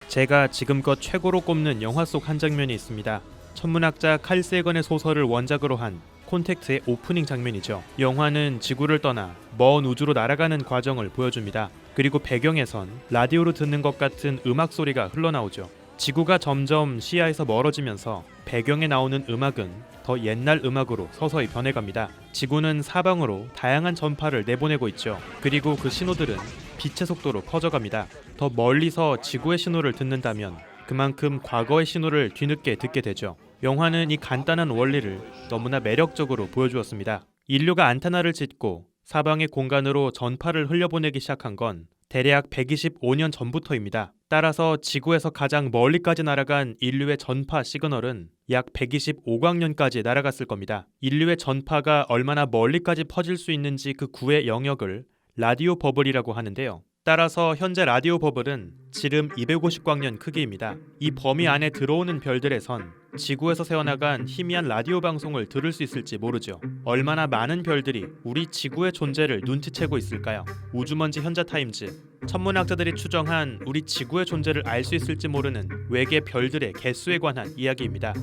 제가 지금껏 최고로 꼽는 영화 속 한 장면이 있습니다. 천문학자 칼 세건의 소설을 원작으로 한 콘택트의 오프닝 장면이죠. 영화는 지구를 떠나 먼 우주로 날아가는 과정을 보여줍니다. 그리고 배경에선 라디오로 듣는 것 같은 음악 소리가 흘러나오죠. 지구가 점점 시야에서 멀어지면서 배경에 나오는 음악은 더 옛날 음악으로 서서히 변해갑니다. 지구는 사방으로 다양한 전파를 내보내고 있죠. 그리고 그 신호들은 빛의 속도로 커져갑니다. 더 멀리서 지구의 신호를 듣는다면 그만큼 과거의 신호를 뒤늦게 듣게 되죠. 영화는 이 간단한 원리를 너무나 매력적으로 보여주었습니다. 인류가 안테나를 짓고 사방의 공간으로 전파를 흘려보내기 시작한 건 대략 125년 전부터입니다. 따라서 지구에서 가장 멀리까지 날아간 인류의 전파 시그널은 약 125광년까지 날아갔을 겁니다. 인류의 전파가 얼마나 멀리까지 퍼질 수 있는지 그 구의 영역을 라디오 버블이라고 하는데요. 따라서 현재 라디오 버블은 지름 250광년 크기입니다. 이 범위 안에 들어오는 별들에선 지구에서 새어나간 희미한 라디오 방송을 들을 수 있을지 모르죠. 얼마나 많은 별들이 우리 지구의 존재를 눈치채고 있을까요? 우주먼지 현자타임즈, 천문학자들이 추정한 우리 지구의 존재를 알 수 있을지 모르는 외계 별들의 개수에 관한 이야기입니다.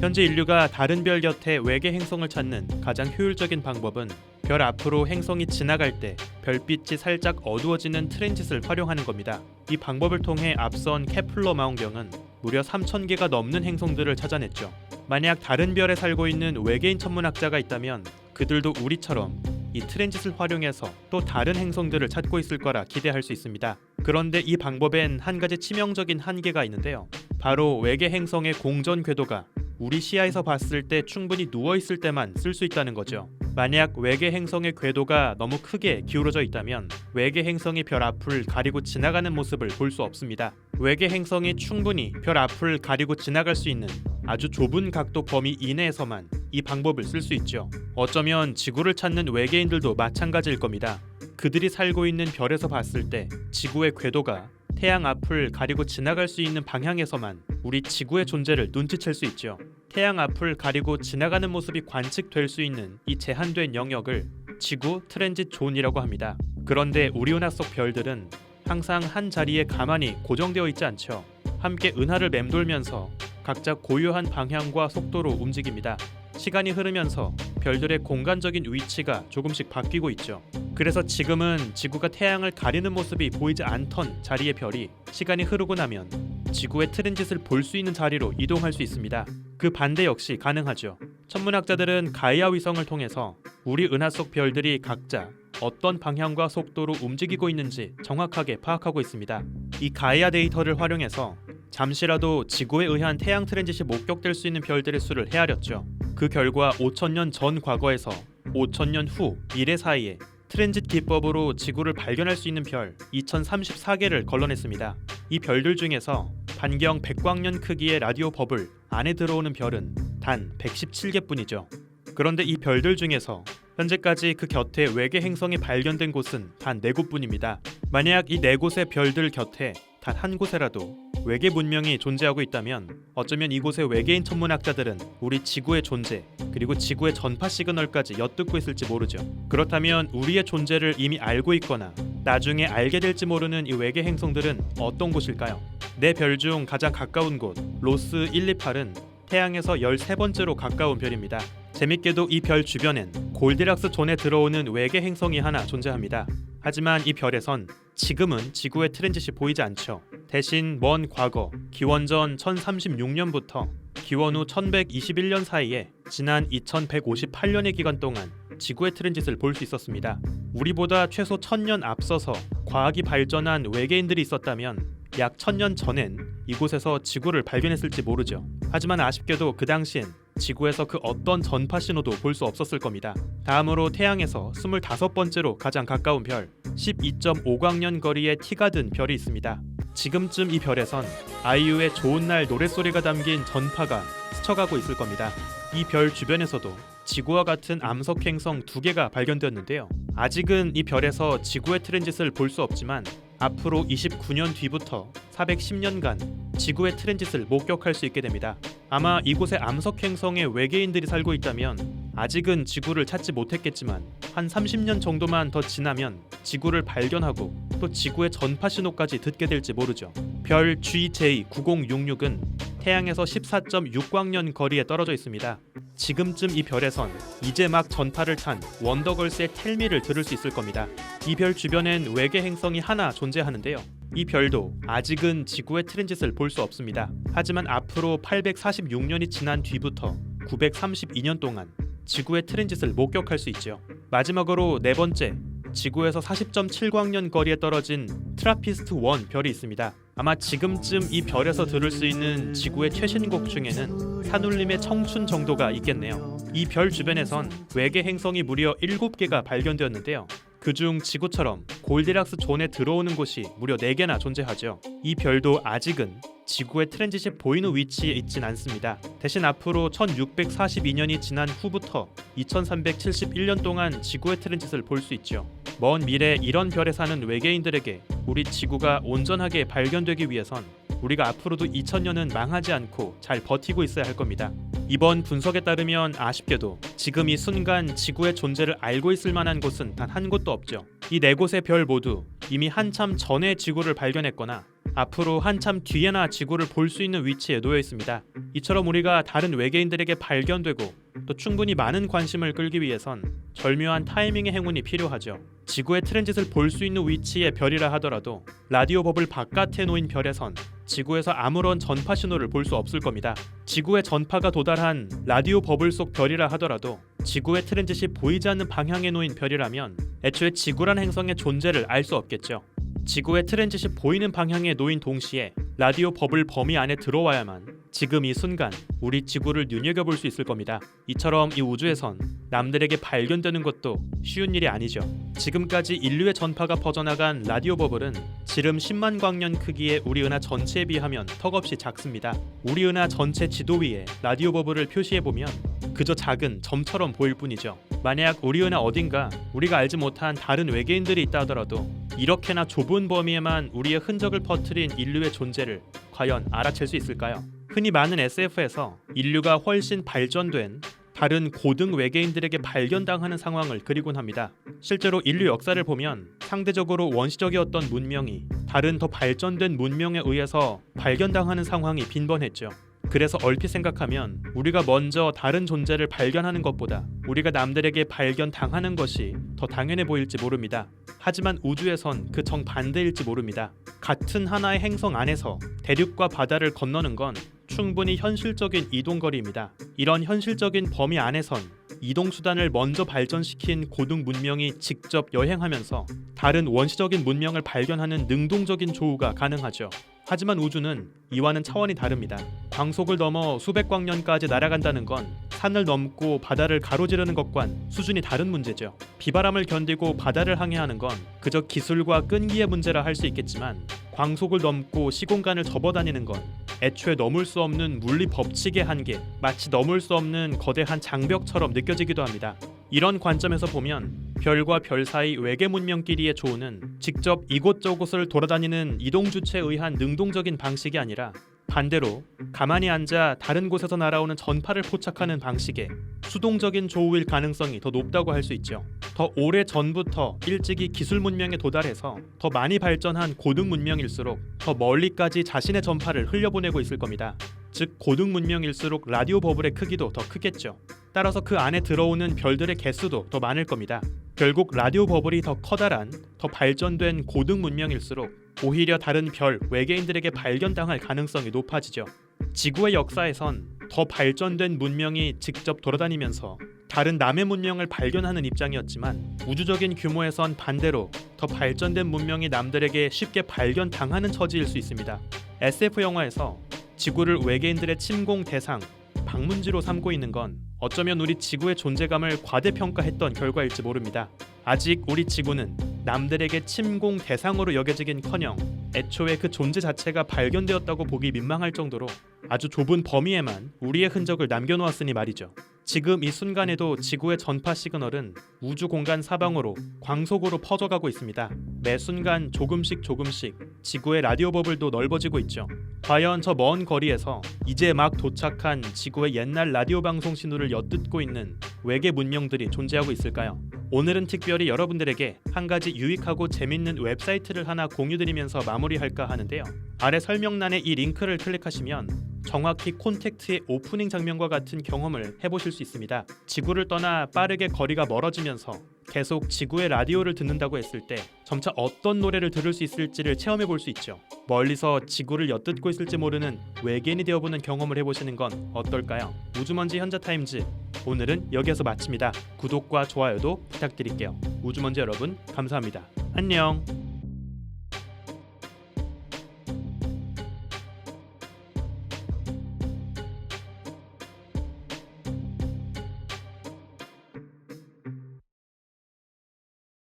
현재 인류가 다른 별 곁에 외계 행성을 찾는 가장 효율적인 방법은 별 앞으로 행성이 지나갈 때 별빛이 살짝 어두워지는 트랜짓을 활용하는 겁니다. 이 방법을 통해 앞선 케플러 망원경은 무려 3,000개가 넘는 행성들을 찾아냈죠. 만약 다른 별에 살고 있는 외계인 천문학자가 있다면 그들도 우리처럼 이 트랜짓을 활용해서 또 다른 행성들을 찾고 있을 거라 기대할 수 있습니다. 그런데 이 방법엔 한 가지 치명적인 한계가 있는데요. 바로 외계 행성의 공전 궤도가 우리 시야에서 봤을 때 충분히 누워있을 때만 쓸 수 있다는 거죠. 만약 외계 행성의 궤도가 너무 크게 기울어져 있다면 외계 행성이 별 앞을 가리고 지나가는 모습을 볼 수 없습니다. 외계 행성이 충분히 별 앞을 가리고 지나갈 수 있는 아주 좁은 각도 범위 이내에서만 이 방법을 쓸 수 있죠. 어쩌면 지구를 찾는 외계인들도 마찬가지일 겁니다. 그들이 살고 있는 별에서 봤을 때 지구의 궤도가 태양 앞을 가리고 지나갈 수 있는 방향에서만 우리 지구의 존재를 눈치챌 수 있죠. 태양 앞을 가리고 지나가는 모습이 관측될 수 있는 이 제한된 영역을 지구 트랜짓 존이라고 합니다. 그런데 우리 은하 속 별들은 항상 한 자리에 가만히 고정되어 있지 않죠. 함께 은하를 맴돌면서 각자 고유한 방향과 속도로 움직입니다. 시간이 흐르면서 별들의 공간적인 위치가 조금씩 바뀌고 있죠. 그래서 지금은 지구가 태양을 가리는 모습이 보이지 않던 자리의 별이 시간이 흐르고 나면 지구의 트랜짓을 볼 수 있는 자리로 이동할 수 있습니다. 그 반대 역시 가능하죠. 천문학자들은 가이아 위성을 통해서 우리 은하 속 별들이 각자 어떤 방향과 속도로 움직이고 있는지 정확하게 파악하고 있습니다. 이 가이아 데이터를 활용해서 잠시라도 지구에 의한 태양 트랜짓이 목격될 수 있는 별들의 수를 헤아렸죠. 그 결과 5,000년 전 과거에서 5,000년 후 미래 사이에 트랜짓 기법으로 지구를 발견할 수 있는 별 2034개를 걸러냈습니다. 이 별들 중에서 반경 100광년 크기의 라디오 버블 안에 들어오는 별은 단 117개뿐이죠. 그런데 이 별들 중에서 현재까지 그 곁에 외계 행성이 발견된 곳은 단 4곳뿐입니다. 만약 이 4곳의 별들 곁에 단 한 곳에라도 외계 문명이 존재하고 있다면 어쩌면 이곳의 외계인 천문학자들은 우리 지구의 존재 그리고 지구의 전파 시그널까지 엿듣고 있을지 모르죠. 그렇다면 우리의 존재를 이미 알고 있거나 나중에 알게 될지 모르는 이 외계 행성들은 어떤 곳일까요? 내 별 중 가장 가까운 곳 로스 128은 태양에서 13번째로 가까운 별입니다. 재밌게도 이 별 주변엔 골디락스 존에 들어오는 외계 행성이 하나 존재합니다. 하지만 이 별에선 지금은 지구의 트랜짓이 보이지 않죠. 대신 먼 과거 기원전 1036년부터 기원 후 1121년 사이에 지난 2158년의 기간 동안 지구의 트랜짓을 볼 수 있었습니다. 우리보다 최소 1000년 앞서서 과학이 발전한 외계인들이 있었다면 약 1000년 전엔 이곳에서 지구를 발견했을지 모르죠. 하지만 아쉽게도 그 당시엔 지구에서 그 어떤 전파 신호도 볼 수 없었을 겁니다. 다음으로 태양에서 25번째로 가장 가까운 별 12.5광년 거리의 티가든 별이 있습니다. 지금쯤 이 별에선 아이유의 좋은 날 노랫소리가 담긴 전파가 스쳐가고 있을 겁니다. 이 별 주변에서도 지구와 같은 암석 행성 2개가 발견되었는데요. 아직은 이 별에서 지구의 트랜짓을 볼 수 없지만 앞으로 29년 뒤부터 410년간 지구의 트랜짓을 목격할 수 있게 됩니다. 아마 이곳의 암석 행성에 외계인들이 살고 있다면 아직은 지구를 찾지 못했겠지만 한 30년 정도만 더 지나면 지구를 발견하고 또 지구의 전파 신호까지 듣게 될지 모르죠. 별 GJ9066은 태양에서 14.6광년 거리에 떨어져 있습니다. 지금쯤 이 별에선 이제 막 전파를 탄 원더걸스의 텔미를 들을 수 있을 겁니다. 이 별 주변엔 외계 행성이 하나 존재하는데요. 이 별도 아직은 지구의 트랜짓을 볼 수 없습니다. 하지만 앞으로 846년이 지난 뒤부터 932년 동안 지구의 트랜짓을 목격할 수 있죠. 마지막으로 네 번째, 지구에서 40.7광년 거리에 떨어진 트라피스트-1 별이 있습니다. 아마 지금쯤 이 별에서 들을 수 있는 지구의 최신곡 중에는 산울림의 청춘 정도가 있겠네요. 이 별 주변에선 외계 행성이 무려 7개가 발견되었는데요. 그중 지구처럼 골디락스 존에 들어오는 곳이 무려 4개나 존재하죠. 이 별도 아직은 지구의 트랜짓이 보이는 위치에 있진 않습니다. 대신 앞으로 1642년이 지난 후부터 2371년 동안 지구의 트랜짓을 볼 수 있죠. 먼 미래 이런 별에 사는 외계인들에게 우리 지구가 온전하게 발견되기 위해선 우리가 앞으로도 2000년은 망하지 않고 잘 버티고 있어야 할 겁니다. 이번 분석에 따르면 아쉽게도 지금 이 순간 지구의 존재를 알고 있을 만한 곳은 단 한 곳도 없죠. 이 네 곳의 별 모두 이미 한참 전에 지구를 발견했거나 앞으로 한참 뒤에나 지구를 볼 수 있는 위치에 놓여 있습니다. 이처럼 우리가 다른 외계인들에게 발견되고 또 충분히 많은 관심을 끌기 위해선 절묘한 타이밍의 행운이 필요하죠. 지구의 트랜짓을 볼 수 있는 위치의 별이라 하더라도 라디오 버블 바깥에 놓인 별에선 지구에서 아무런 전파 신호를 볼 수 없을 겁니다. 지구의 전파가 도달한 라디오 버블 속 별이라 하더라도 지구의 트랜짓이 보이지 않는 방향에 놓인 별이라면 애초에 지구란 행성의 존재를 알 수 없겠죠. 지구의 트랜짓이 보이는 방향에 놓인 동시에 라디오 버블 범위 안에 들어와야만 지금 이 순간 우리 지구를 눈여겨볼 수 있을 겁니다. 이처럼 이 우주에선 남들에게 발견되는 것도 쉬운 일이 아니죠. 지금까지 인류의 전파가 퍼져나간 라디오 버블은 지름 10만 광년 크기의 우리 은하 전체에 비하면 턱없이 작습니다. 우리 은하 전체 지도 위에 라디오 버블을 표시해보면 그저 작은 점처럼 보일 뿐이죠. 만약 우리 은하 어딘가 우리가 알지 못한 다른 외계인들이 있다 하더라도 이렇게나 좁은 범위에만 우리의 흔적을 퍼뜨린 인류의 존재를 과연 알아챌 수 있을까요? 흔히 많은 SF에서 인류가 훨씬 발전된 다른 고등 외계인들에게 발견당하는 상황을 그리곤 합니다. 실제로 인류 역사를 보면 상대적으로 원시적이었던 문명이 다른 더 발전된 문명에 의해서 발견당하는 상황이 빈번했죠. 그래서 얼핏 생각하면 우리가 먼저 다른 존재를 발견하는 것보다 우리가 남들에게 발견당하는 것이 더 당연해 보일지 모릅니다. 하지만 우주에선 그 정반대일지 모릅니다. 같은 하나의 행성 안에서 대륙과 바다를 건너는 건 충분히 현실적인 이동거리입니다. 이런 현실적인 범위 안에선 이동수단을 먼저 발전시킨 고등 문명이 직접 여행하면서 다른 원시적인 문명을 발견하는 능동적인 조우가 가능하죠. 하지만 우주는 이와는 차원이 다릅니다. 광속을 넘어 수백 광년까지 날아간다는 건 산을 넘고 바다를 가로지르는 것과는 수준이 다른 문제죠. 비바람을 견디고 바다를 항해하는 건 그저 기술과 끈기의 문제라 할 수 있겠지만 광속을 넘고 시공간을 접어다니는 건 애초에 넘을 수 없는 물리 법칙의 한계, 마치 넘을 수 없는 거대한 장벽처럼 느껴지기도 합니다. 이런 관점에서 보면 별과 별 사이 외계 문명끼리의 조우는 직접 이곳저곳을 돌아다니는 이동 주체에 의한 능동적인 방식이 아니라 반대로 가만히 앉아 다른 곳에서 날아오는 전파를 포착하는 방식의 수동적인 조우일 가능성이 더 높다고 할 수 있죠. 더 오래 전부터 일찍이 기술 문명에 도달해서 더 많이 발전한 고등 문명일수록 더 멀리까지 자신의 전파를 흘려보내고 있을 겁니다. 즉 고등 문명일수록 라디오 버블의 크기도 더 크겠죠. 따라서 그 안에 들어오는 별들의 개수도 더 많을 겁니다. 결국 라디오 버블이 더 커다란, 더 발전된 고등 문명일수록 오히려 다른 별, 외계인들에게 발견당할 가능성이 높아지죠. 지구의 역사에선 더 발전된 문명이 직접 돌아다니면서 다른 남의 문명을 발견하는 입장이었지만 우주적인 규모에선 반대로 더 발전된 문명이 남들에게 쉽게 발견당하는 처지일 수 있습니다. SF 영화에서 지구를 외계인들의 침공 대상, 방문지로 삼고 있는 건 어쩌면 우리 지구의 존재감을 과대평가했던 결과일지 모릅니다. 아직 우리 지구는 남들에게 침공 대상으로 여겨지긴커녕 애초에 그 존재 자체가 발견되었다고 보기 민망할 정도로 아주 좁은 범위에만 우리의 흔적을 남겨놓았으니 말이죠. 지금 이 순간에도 지구의 전파 시그널은 우주 공간 사방으로 광속으로 퍼져가고 있습니다. 매 순간 조금씩 지구의 라디오 버블도 넓어지고 있죠. 과연 저 먼 거리에서 이제 막 도착한 지구의 옛날 라디오 방송 신호를 엿듣고 있는 외계 문명들이 존재하고 있을까요? 오늘은 특별히 여러분들에게 한 가지 유익하고 재밌는 웹사이트를 하나 공유드리면서 마무리할까 하는데요. 아래 설명란에 이 링크를 클릭하시면 정확히 콘택트의 오프닝 장면과 같은 경험을 해보실 수 있습니다. 지구를 떠나 빠르게 거리가 멀어지면서 계속 지구의 라디오를 듣는다고 했을 때 점차 어떤 노래를 들을 수 있을지를 체험해 볼 수 있죠. 멀리서 지구를 엿듣고 있을지 모르는 외계인이 되어보는 경험을 해보시는 건 어떨까요? 우주먼지 현자타임즈, 오늘은 여기에서 마칩니다. 구독과 좋아요도 부탁드릴게요. 우주먼지 여러분, 감사합니다. 안녕.